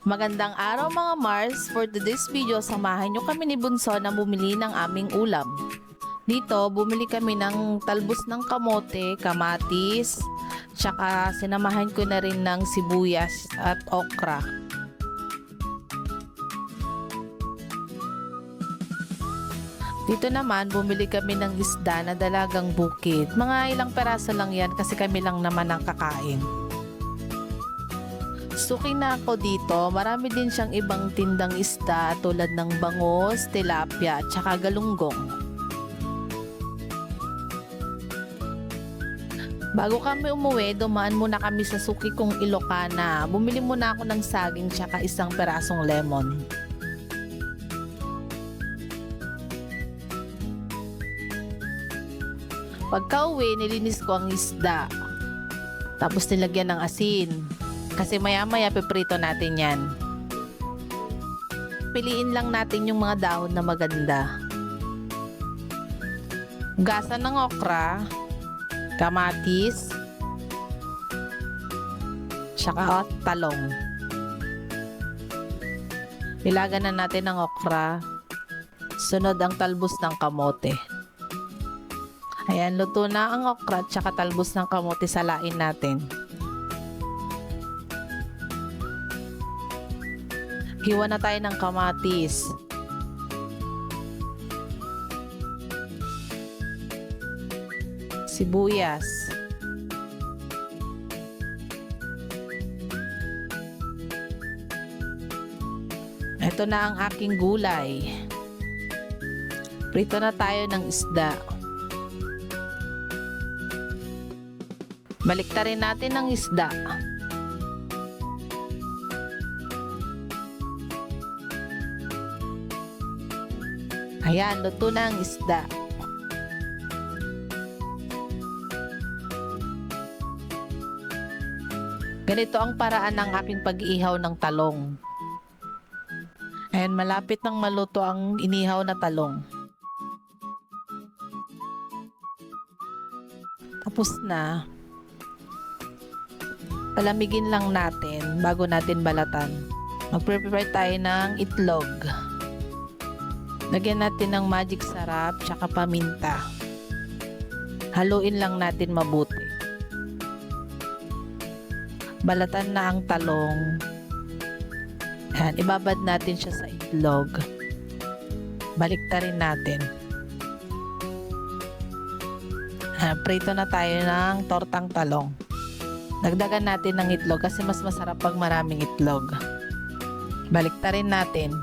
Magandang araw mga Mars! For today's video, samahan nyo kami ni Bunso na bumili ng aming ulam. Dito, bumili kami ng talbos ng kamote, kamatis, tsaka sinamahan ko na rin ng sibuyas at okra. Dito naman, bumili kami ng isda na dalagang bukid. Mga ilang peraso lang yan kasi kami lang naman ang kakain. Suki na ako dito, marami din siyang ibang tindang isda tulad ng bangos, tilapia at saka galunggong. Bago kami umuwi, dumaan muna kami sa suki kong Ilocana. Bumili muna ako ng saging tsaka isang perasong lemon. Pagka uwi, nilinis ko ang isda. Tapos nilagyan ng asin. Kasi maya-maya piprito natin yan. Piliin lang natin yung mga dahon na maganda. Hugasan ng okra, kamatis, tsaka talong. Nilagan na natin ng okra. Sunod ang talbos ng kamote. Ayan, luto na ang okra at tsaka talbos ng kamote, salain natin. Hiwa na tayo ng kamatis. Sibuyas. Ito na ang aking gulay. Prito na tayo ng isda. Baliktarin natin ang isda. Ayan, luto na ang isda. Ganito ang paraan ng aking pag-iihaw ng talong. Ayan, malapit nang maluto ang inihaw na talong. Tapos na. Palamigin lang natin bago natin balatan. Mag-prepare tayo ng itlog. Lagyan natin ng magic sarap tsaka paminta. Haluin lang natin mabuti. Balatan na ang talong. Ayan, ibabad natin siya sa itlog. Baliktarin natin. Ayan, prito na tayo ng tortang talong. Dagdagan natin ng itlog kasi mas masarap pag maraming itlog. Baliktarin natin.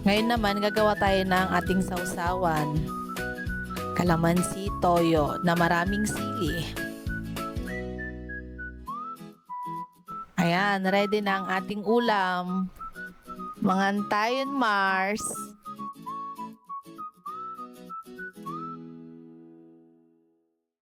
Ngayon naman, gagawa tayo ng ating sausawan. Kalamansi, toyo na maraming sili. Ayan, ready na ang ating ulam. Mga antayon, Mars!